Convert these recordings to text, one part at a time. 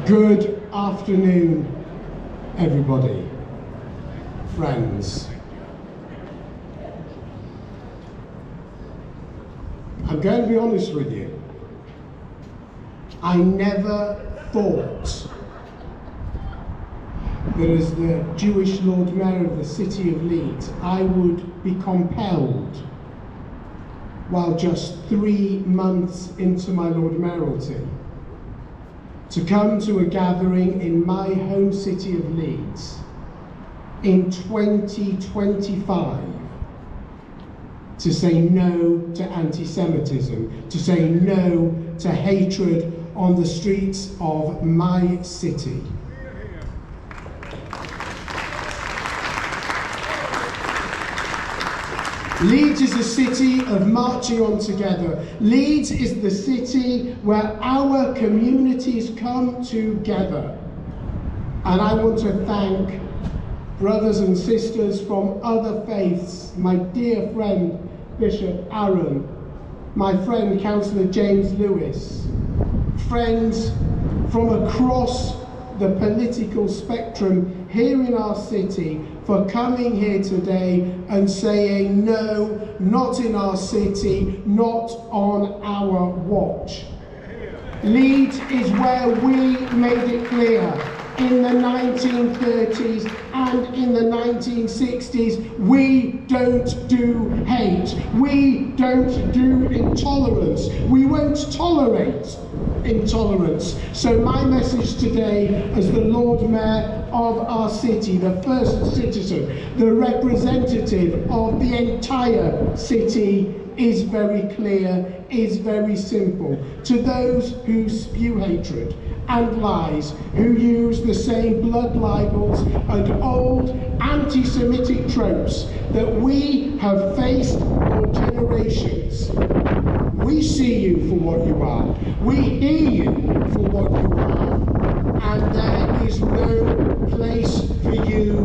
Good afternoon, everybody, friends. I'm going to be honest with you. I never thought that as the Jewish Lord Mayor of the City of Leeds, I would be compelled, while just 3 months into my Lord Mayoralty, to come to a gathering in my home city of Leeds in 2025 to say no to anti-Semitism, to say no to hatred on the streets of my city. Leeds is a city of marching on together. Leeds is the city where our communities come together. And I want to thank brothers and sisters from other faiths, my dear friend Bishop Aaron, my friend Councillor James Lewis, friends from across the political spectrum here in our city, for coming here today and saying no, not in our city, not on our watch. Leeds is where we made it clear in the 1930s and in the 1960s, we don't do hate, we don't do intolerance, we won't tolerate intolerance. So my message today as the Lord Mayor of our city, the first citizen, the representative of the entire city, is very clear, is very simple. To those who spew hatred and lies, who use the same blood libels and old anti-Semitic tropes that we have faced for generations, we see you for what you are, we hear you for what you are, and there is no place for you,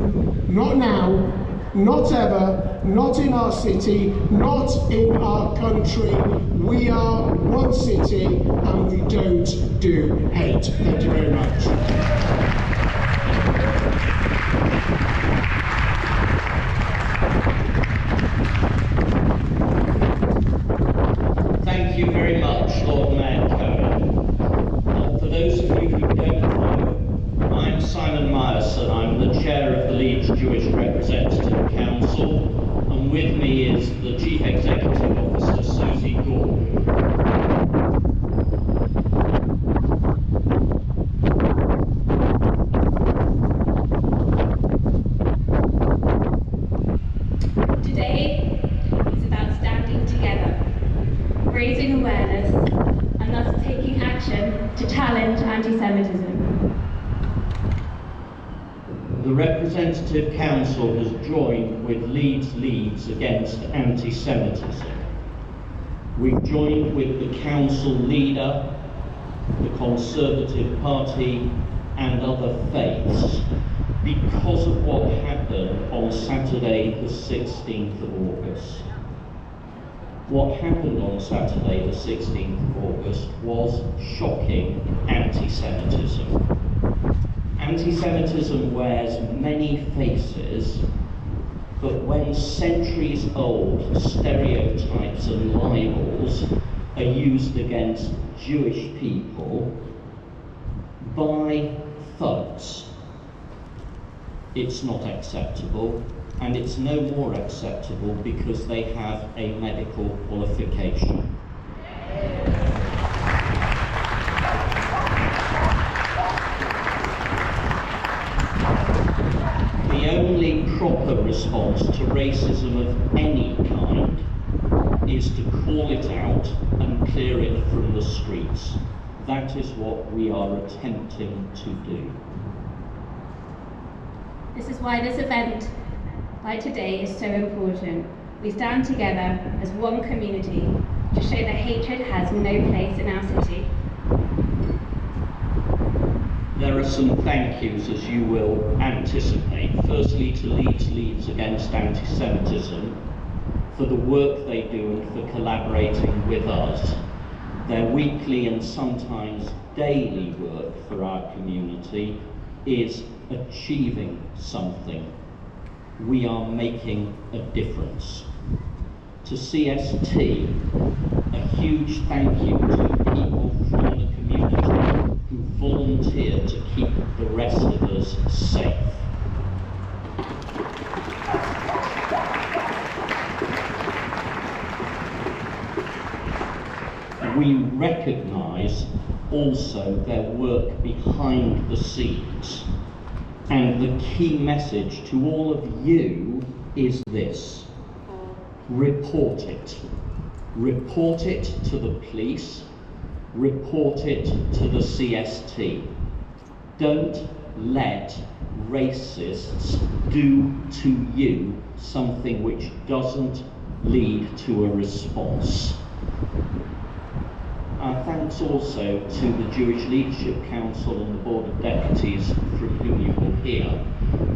not now, not ever, not in our city, not in our country. We are one city and we don't do hate. Thank you very much. Thank you very much, Lord Mayor Cohen. For those of you who don't know, I'm Simon Myerson. I'm the chair of the Leeds Jewish Representative Council, and with me is the Chief Executive Officer, Susie Gordon. Today is about standing together, raising awareness, and thus taking action to challenge anti-Semitism. The Representative Council has joined with Leeds Against Anti-Semitism. We've joined with the council leader, the Conservative Party, and other faiths because of what happened on Saturday the 16th of August. What happened on Saturday the 16th of August was shocking anti-Semitism. Anti-Semitism wears many faces, but when centuries-old stereotypes and libels are used against Jewish people by thugs, it's not acceptable, and it's no more acceptable because they have a medical qualification. The only proper response to racism of any kind is to call it out and clear it from the streets. That is what we are attempting to do. This is why this event, like today, is so important. We stand together as one community to show that hatred has no place in our city. There are some thank yous, as you will anticipate. Firstly, to Leeds Against Anti-Semitism for the work they do and for collaborating with us. Their weekly and sometimes daily work for our community is achieving something. We are making a difference. To CST, a huge thank you to people from the community who volunteer to keep the rest of us safe. We recognise also their work behind the scenes. And the key message to all of you is this: report it. Report it to the police, report it to the CST. Don't let racists do to you something which doesn't lead to a response. Our thanks also to the Jewish Leadership Council and the Board of Deputies from whom you will hear,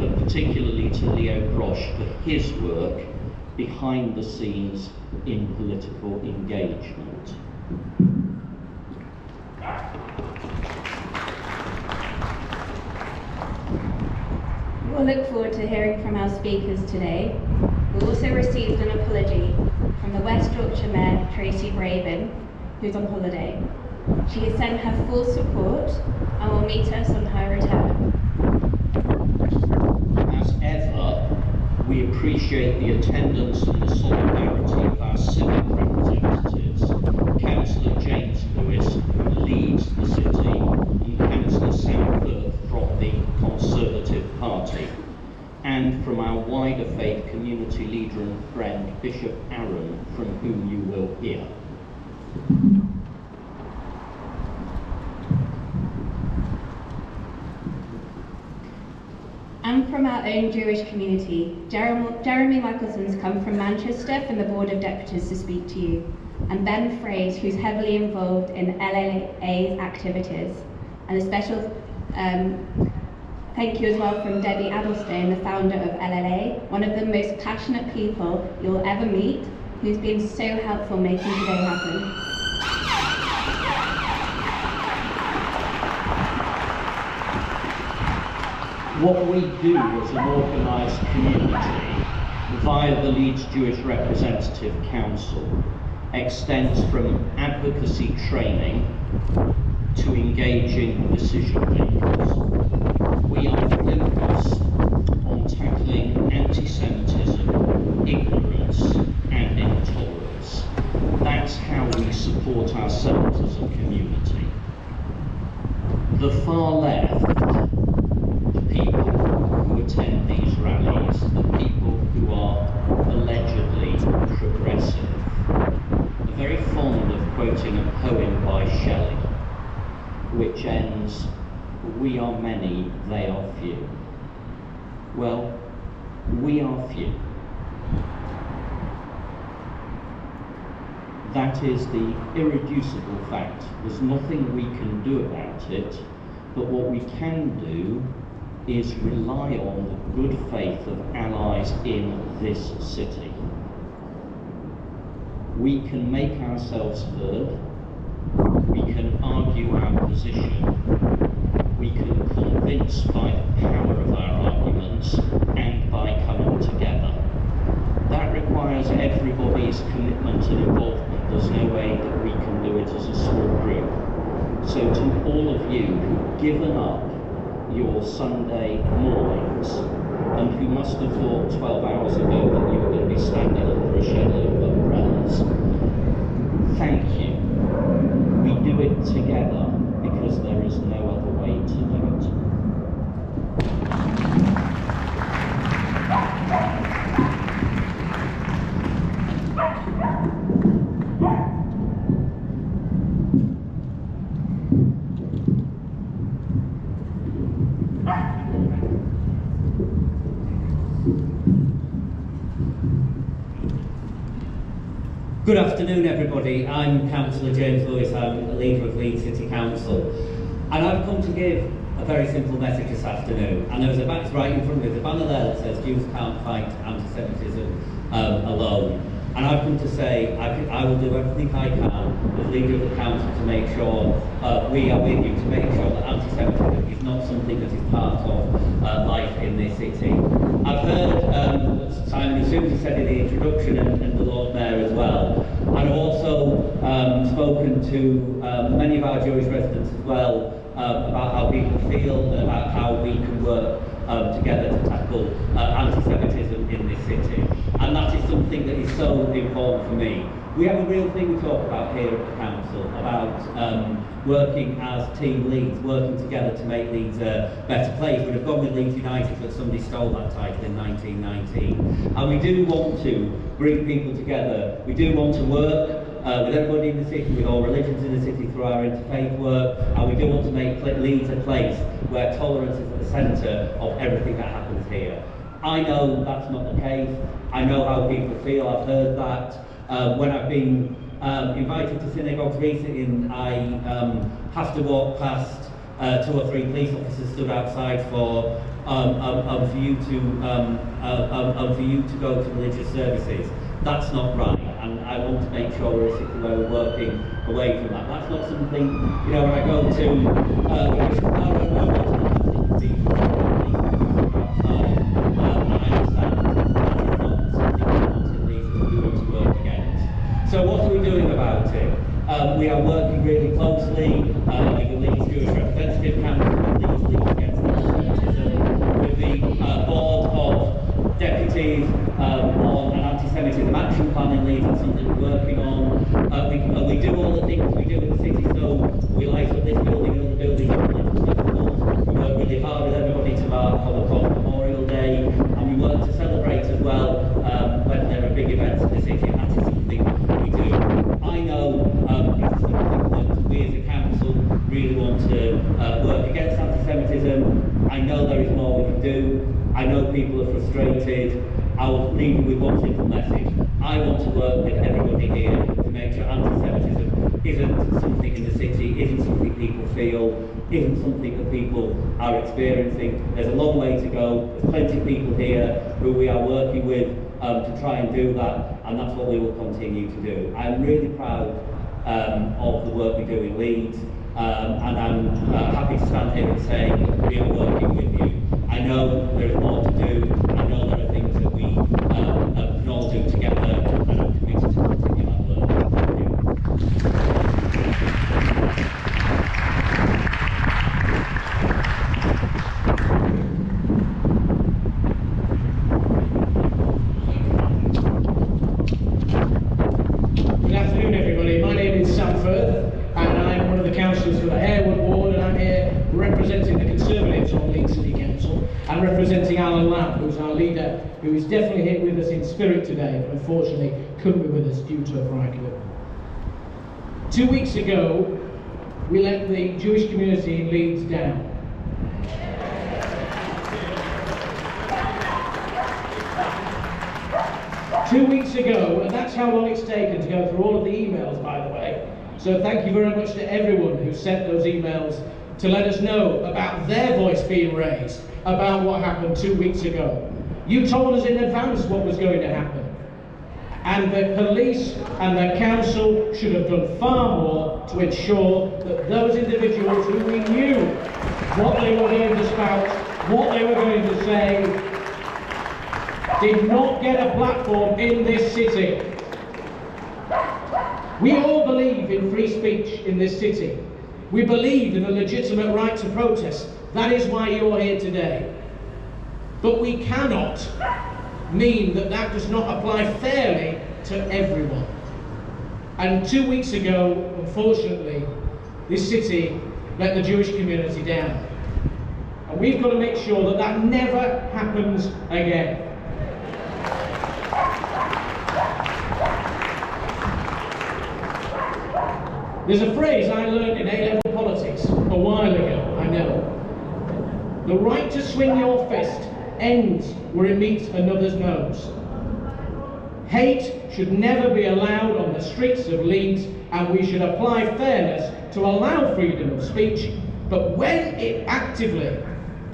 but particularly to Leo Grosh for his work behind the scenes in political engagement. We'll look forward to hearing from our speakers today. We also received an apology from the West Yorkshire Mayor, Tracy Braben, who's on holiday. She has sent her full support and will meet us on her return. As ever, we appreciate the attendance and the solidarity of our civic representatives, Councillor James Lewis, who leads the city, and Councillor Sam Firth from the Conservative Party, and from our wider faith community leader and friend, Bishop Aaron, from whom you will hear. And from our own Jewish community, Jeremy Michelson's come from Manchester from the Board of Deputies to speak to you, and Ben Fraze, who's heavily involved in LLA's activities. And a special thank you as well from Debbie Adelstein, the founder of LLA, one of the most passionate people you'll ever meet, who's been so helpful making today happen. What we do as an organised community via the Leeds Jewish Representative Council extends from advocacy training to engaging decision makers. We are focused on tackling anti-Semitism, ignorance and intolerance. That's how we support ourselves as a community. The far left, people who attend these rallies, the people who are allegedly progressive, are very fond of quoting a poem by Shelley, which ends, "We are many, they are few." Well, we are few. That is the irreducible fact. There's nothing we can do about it, but what we can do is rely on the good faith of allies in this city. We can make ourselves heard, we can argue our position, we can convince by the power of our arguments and by coming together. That requires everybody's commitment and involvement. There's no way that we can do it as a small group. So to all of you who've given up your Sunday mornings and who must have thought 12 hours ago that you were going to be standing under a shed of umbrellas, thank you. We do it together because there is no other way to do it. Good afternoon, everybody. I'm Councillor James Lewis. I'm the leader of Leeds City Council, and I've come to give a very simple message this afternoon. And there's right in front of me, there's a banner there that says Jews can't fight anti-Semitism alone. And I've come to say I will do everything I can as leader of the council to make sure we are with you, to make sure that anti-Semitism is not something that is part of life in this city. I've heard Simon and Susie said in the introduction, and the Lord Mayor as well. And I've also spoken to many of our Jewish residents as well about how people feel and about how we can work together to tackle anti-Semitism in this city. And that is something that is so important for me. We have a real thing to talk about here at the council, about working as team Leeds, working together to make Leeds a better place. We'd have gone with Leeds United, but somebody stole that title in 1919. And we do want to bring people together. We do want to work with everybody in the city, with all religions in the city through our interfaith work, and we do want to make Leeds a place where tolerance is at the centre of everything that happens here. I know that's not the case. I know how people feel. I've heard that. When I've been invited to synagogues recently, and I have to walk past 2 or 3 police officers stood outside for you to go to religious services. That's not right, and I want to make sure we're a city where we're working away from that. That's not something, you know, when I go So what are we doing about it? We are working really closely with the Leeds Jewish Representative Council, with Leeds Against Anti-Semitism, with the board of deputies on an anti-Semitism action plan in Leeds. That's something we're working on. We do all the things we do in the city, so we light up this building and other buildings on religious festivals. We work really hard with everybody to mark Holocaust Memorial Day, and we work to celebrate as well when there are big events in the city, and that is something we do. I know it's something that we as a council really want to work against anti-Semitism. I know there is more we can do. I know people are frustrated. I will leave you with one simple message. I want to work with everybody here to make sure anti-Semitism isn't something in the city, isn't something people feel, isn't something that people are experiencing. There's a long way to go. There's plenty of people here who we are working with to try and do that, and that's what we will continue to do. I'm really proud of the work we do in Leeds, and I'm happy to stand here and say we are working with you. I know there is more to do. I know there are things that we can all do together, and I'm committed to continue that work. Thank you. Good afternoon, everybody. My name is Sam Firth, and I'm one of the councillors for the Harewood Ward, and I'm here representing the Conservatives on Leeds City Council, and representing Alan Lamb, who's our leader, who is definitely here with us in spirit today, but unfortunately couldn't be with us due to a prior commitment. 2 weeks ago, we let the Jewish community in Leeds down. Two weeks ago, and that's how long it's taken to go through all of the emails, by the way. So thank you very much to everyone who sent those emails to let us know about their voice being raised about what happened 2 weeks ago. You told us in advance what was going to happen. And the police and the council should have done far more to ensure that those individuals who we knew what they were going to spout, what they were going to say, did not get a platform in this city. We all believe in free speech in this city. We believe in a legitimate right to protest. That is why you're here today. But we cannot mean that that does not apply fairly to everyone. And 2 weeks ago, unfortunately, this city let the Jewish community down. And we've got to make sure that that never happens again. There's a phrase I learned in A-level politics a while ago, I know. The right to swing your fist ends where it meets another's nose. Hate should never be allowed on the streets of Leeds, and we should apply fairness to allow freedom of speech, but when it actively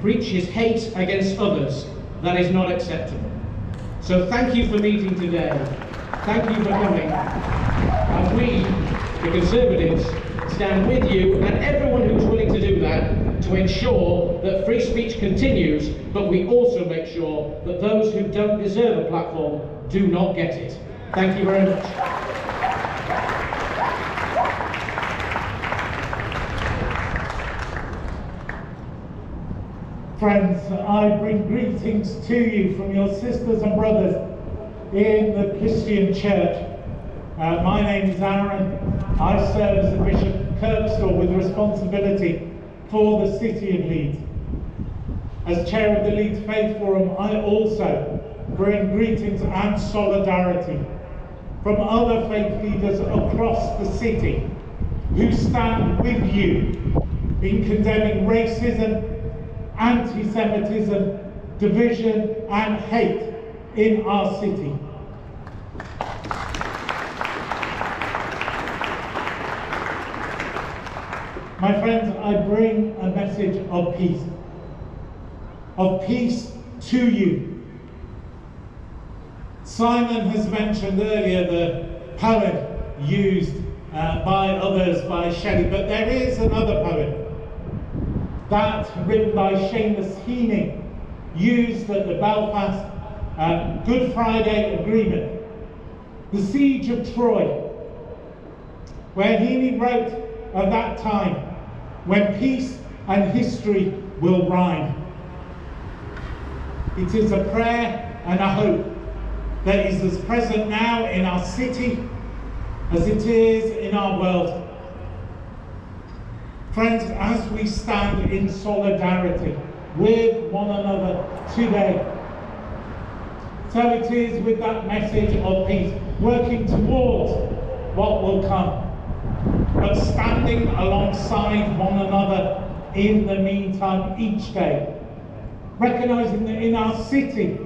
preaches hate against others, that is not acceptable. So thank you for meeting today. Thank you for coming. And we, the Conservatives, stand with you and everyone who's willing to do that to ensure that free speech continues, but we also make sure that those who don't deserve a platform do not get it. Thank you very much. Friends, I bring greetings to you from your sisters and brothers in the Christian Church. My name is Aaron. I serve as the Bishop of Kirkstall with responsibility for the City of Leeds. As Chair of the Leeds Faith Forum, I also bring greetings and solidarity from other faith leaders across the city who stand with you in condemning racism, anti-Semitism, division and hate in our city. My friends, I bring a message of peace to you. Simon has mentioned earlier the poem used by others, by Shelley, but there is another poem that written by Seamus Heaney, used at the Belfast Good Friday Agreement, the Siege of Troy, where Heaney wrote of that time when peace and history will rhyme. It is a prayer and a hope that is as present now in our city as it is in our world. Friends, as we stand in solidarity with one another today, so it is with that message of peace, working towards what will come, but standing alongside one another in the meantime each day, recognizing that in our city,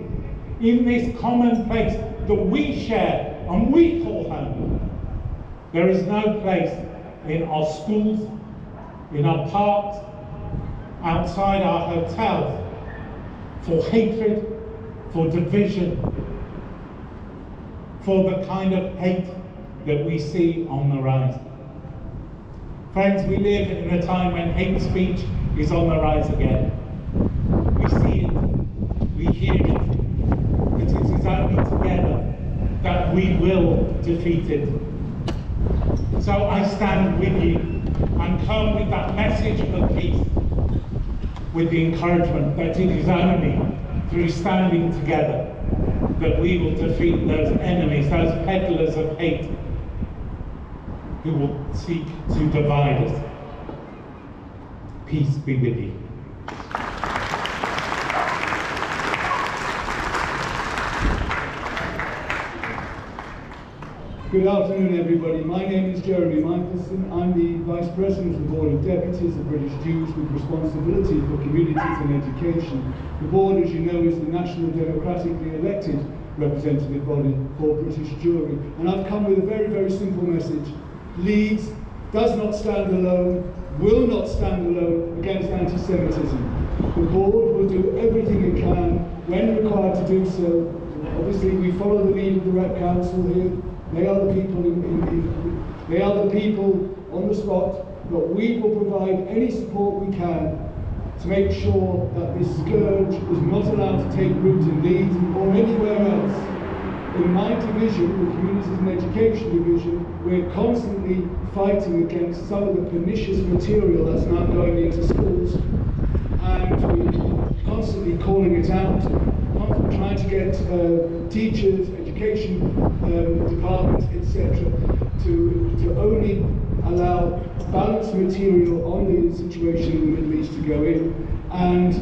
in this common place that we share and we call home, there is no place in our schools, in our parks, outside our hotels, for hatred, for division, for the kind of hate that we see on the rise. Friends, we live in a time when hate speech is on the rise again. We see it, we hear it, but it is only together that we will defeat it. So I stand with you and come with that message of peace, with the encouragement that it is only through standing together that we will defeat those enemies, those peddlers of hate who will seek to divide us. Peace be with you. Good afternoon, everybody. My name is Jeremy Michelson. I'm the Vice President of the Board of Deputies of British Jews with responsibility for communities and education. The board, as you know, is the national democratically elected representative body for British Jewry. And I've come with a very, very simple message. Leeds does not stand alone, will not stand alone against anti-Semitism. The board will do everything it can when required to do so. Obviously, we follow the lead of the Rep Council here. They are the people they are the people on the spot, but we will provide any support we can to make sure that this scourge is not allowed to take root in Leeds or anywhere else. In my division, the Communities and Education Division, we're constantly fighting against some of the pernicious material that's now going into schools, and we're constantly calling it out, trying to get teachers, education departments, etc., to only allow balanced material on the situation in the Middle East to go in, and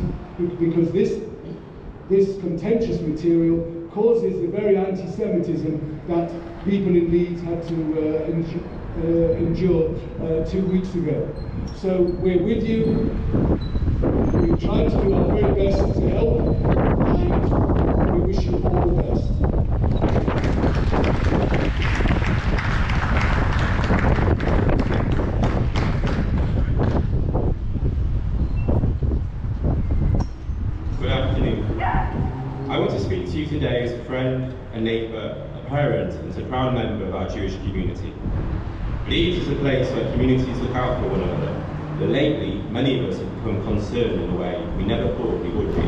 because this contentious material causes the very anti-Semitism that people in Leeds had to endure 2 weeks ago. So we're with you. We try to do our very best to help, and we wish you all the best. Good afternoon. I want to speak to you today as a friend, a neighbour, a a parent, and as a proud member of our Jewish community. Leeds is a place where communities look out for one another, but lately, many of us have become concerned in a way we never thought we would be.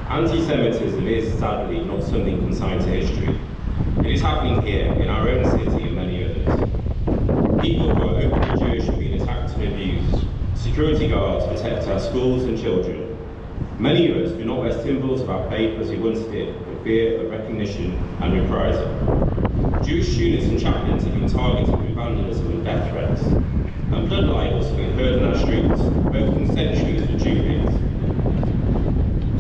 Anti-Semitism is, sadly, not something consigned to history. It is happening here, in our own city and many others. People who are openly Jewish are being attacked and abused. Security guards protect our schools and children. Many of us do not wear symbols of our faith as we once did, for fear of recognition and reprisal. Jewish students and chaplains have been targeted with vandalism and death threats. And blood libels have been heard in our streets, evoking centuries of Jew hate.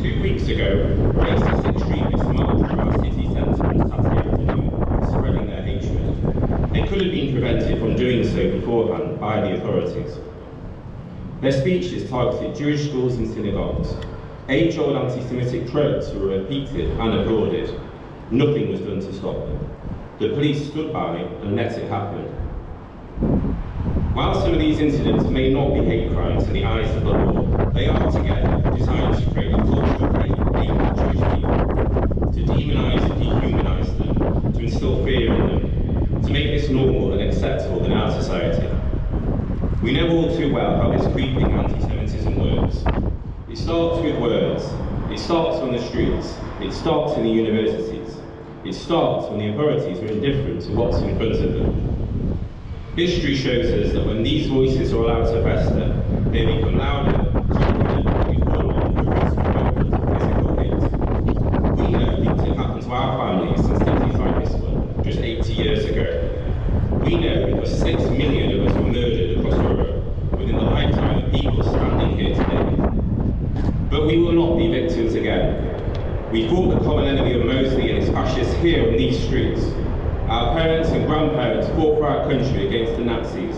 2 weeks ago, racist extremists marched through our city centre on Saturday afternoon, spreading their hatred. They could have been prevented from doing so beforehand by the authorities. Their speeches targeted Jewish schools and synagogues. Age-old anti-Semitic tropes were repeated and applauded. Nothing was done to stop them. The police stood by and let it happen. While some of these incidents may not be hate crimes in the eyes of the law, they are together designed to create a culture of hate against Jewish people, to demonise and dehumanise them, to instill fear in them, to make this normal and acceptable in our society. We know all too well how this creeping anti-Semitism works. It starts with words, it starts on the streets, it starts in the universities, it starts when the authorities are indifferent to what's in front of them. History shows us that when these voices are allowed to fester, they become louder, confident, and become physical hits. We know things have happened to our families in cities like this one, just 80 years ago. We know because 6 million of us were murdered across Europe within the lifetime of people standing here today. But we will not be victims again. We fought the common enemy of Mosley and his fascists here on these streets. Our parents and grandparents fought for our country against the Nazis,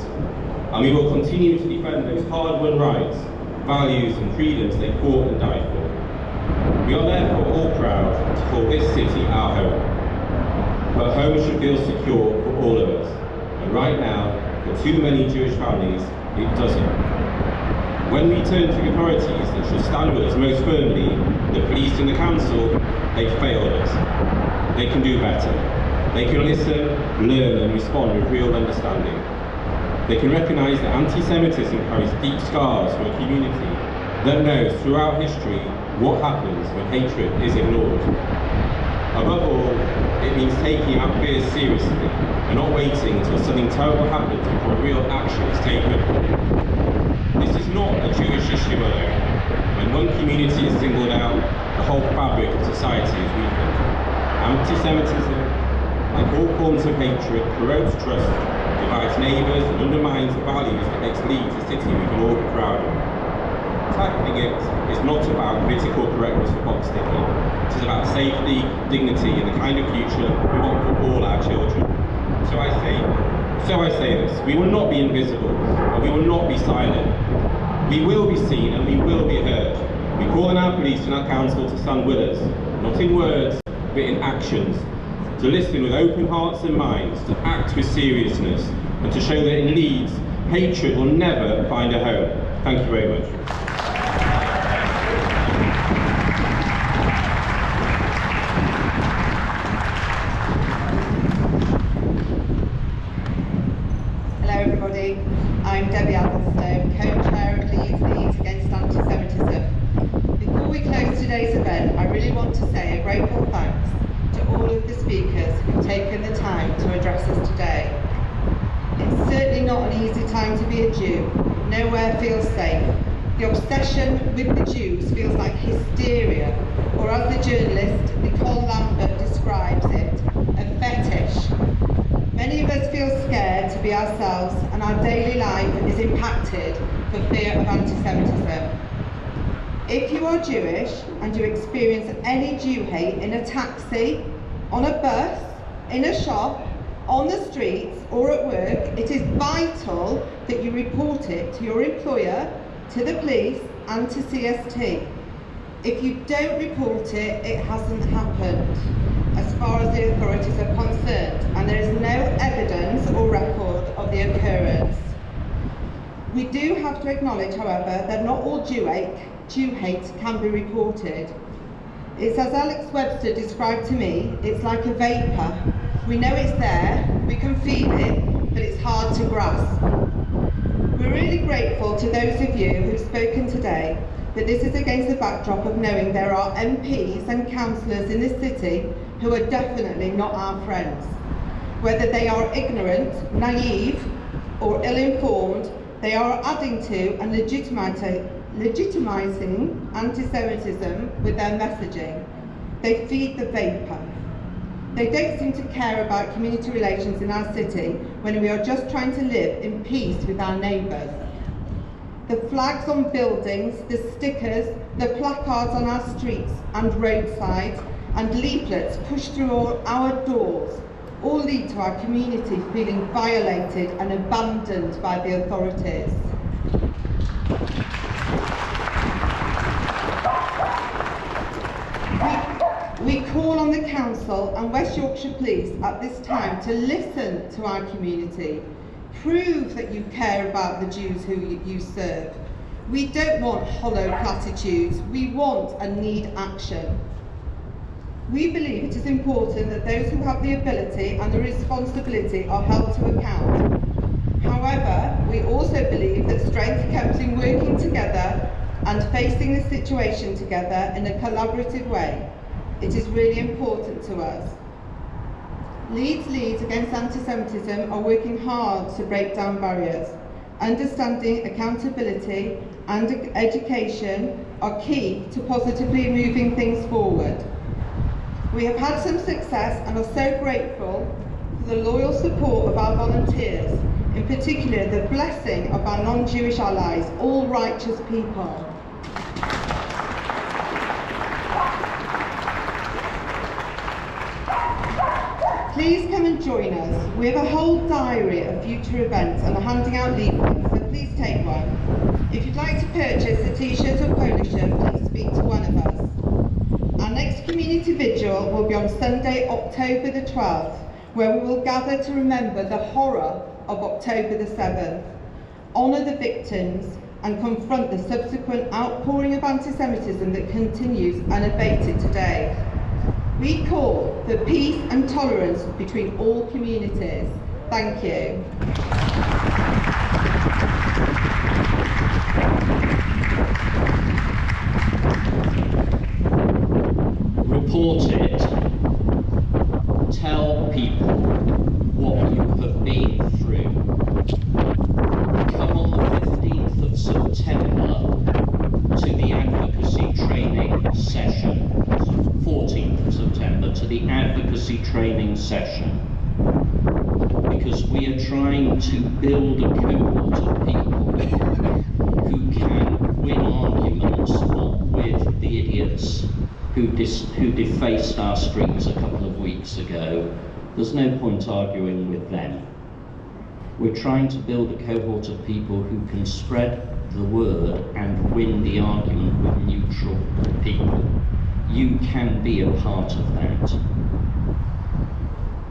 and we will continue to defend those hard-won rights, values and freedoms they fought and died for. We are therefore all proud to call this city our home. But home should feel secure for all of us, and right now, for too many Jewish families, it doesn't. When we turn to authorities that should stand with us most firmly, the police and the council, they failed us. They can do better. They can listen, learn and respond with real understanding. They can recognise that anti-Semitism carries deep scars for a community that knows throughout history what happens when hatred is ignored. Above all, it means taking our fears seriously and not waiting until something terrible happens before real action is taken. This is not a Jewish issue alone. When one community is singled out, the whole fabric of society is weakened. Anti-Semitism, like all forms of hatred, corrodes trust, divides neighbours and undermines the values that makes Leeds a city we can all be proud of. Tackling it is not about political correctness for box ticking. It is about safety, dignity and the kind of future we want for all our children. So I say this, we will not be invisible, and we will not be silent. We will be seen and we will be heard. We call on our police and our council to stand with us, not in words, but in actions. To listen with open hearts and minds, to act with seriousness, and to show that in Leeds, hatred will never find a home. Thank you very much. Hello everybody, I'm Debbie Aldenstone, co-chair of Leeds Against Anti-Semitism. Before we close today's event, I really want to say a grateful thanks to all of the speakers who've taken the time to address us today. It's certainly not an easy time to be a Jew. Nowhere feels safe. The obsession with the Jews feels like hysteria, or as the journalist Nicole Lambert describes it, a fetish. Many of us feel scared to be ourselves, and our daily life is impacted for fear of anti-Semitism. If you are Jewish and you experience any Jew hate in a taxi, on a bus, in a shop, on the streets or at work, it is vital that you report it to your employer, to the police and to CST. If you don't report it, it hasn't happened as far as the authorities are concerned, and there is no evidence or record of the occurrence. We do have to acknowledge, however, that not all Jew hate can be reported. It's as Alex Webster described to me, it's like a vapour. We know it's there, we can feel it, but it's hard to grasp. We're really grateful to those of you who've spoken today, but this is against the backdrop of knowing there are MPs and councillors in this city who are definitely not our friends. Whether they are ignorant, naive, or ill-informed, they are adding to and legitimising anti-Semitism with their messaging. They feed the vapour. They don't seem to care about community relations in our city when we are just trying to live in peace with our neighbours. The flags on buildings, the stickers, the placards on our streets and roadsides, and leaflets pushed through our doors all lead to our community feeling violated and abandoned by the authorities. We call on the Council and West Yorkshire Police at this time to listen to our community. Prove that you care about the Jews who you serve. We don't want hollow platitudes. We want and need action. We believe it is important that those who have the ability and the responsibility are held to account. However, we also believe that strength comes in working together and facing the situation together in a collaborative way. It is really important to us. Leeds Against Anti-Semitism are working hard to break down barriers. Understanding, accountability and education are key to positively moving things forward. We have had some success and are so grateful for the loyal support of our volunteers, in particular the blessing of our non-Jewish allies, all righteous people. Please come and join us. We have a whole diary of future events and are handing out leaflets, so please take one. If you'd like to purchase a t-shirt or polo shirt, please speak to one of us. Our next community vigil will be on Sunday, October the 12th, where we will gather to remember the horror of October the 7th, honour the victims and confront the subsequent outpouring of anti-Semitism that continues unabated today. We call for peace and tolerance between all communities. Thank you. Report it. Tell people what you have been through. Come on the 15th of September to the advocacy training session. 14th of September to the advocacy training session, because we are trying to build a cohort of people who can win arguments, not with the idiots who defaced our streets a couple of weeks ago. There's no point arguing with them. We're trying to build a cohort of people who can spread the word and win the argument with neutral people. You can be a part of that.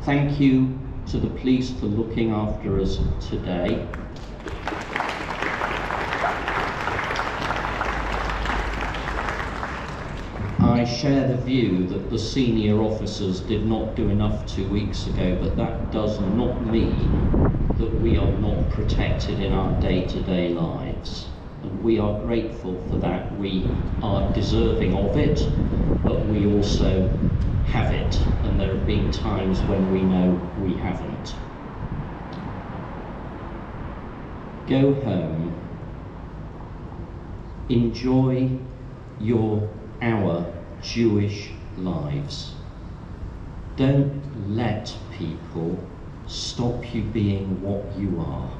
Thank you to the police for looking after us today. I share the view that the senior officers did not do enough 2 weeks ago, but that does not mean that we are not protected in our day-to-day lives. And we are grateful for that. We are deserving of it, but we also have it, and there have been times when we know we haven't. Go home, enjoy our Jewish lives. Don't let people stop you being what you are.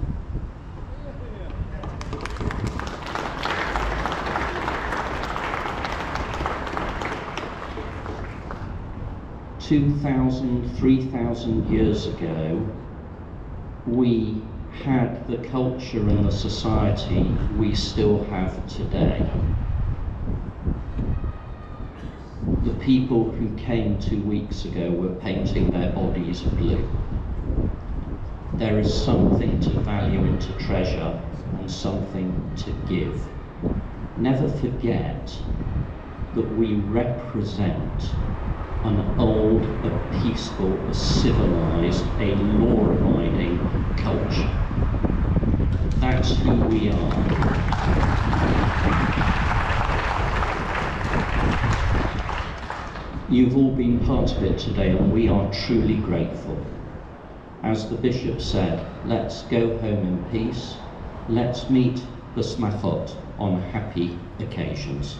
2,000, 3,000 years ago, we had the culture and the society we still have today. The people who came 2 weeks ago were painting their bodies blue. There is something to value and to treasure, and something to give. Never forget that we represent an old, a peaceful, a civilised, a law-abiding culture. That's who we are. You've all been part of it today, and we are truly grateful. As the Bishop said, let's go home in peace. Let's meet the smachot on happy occasions.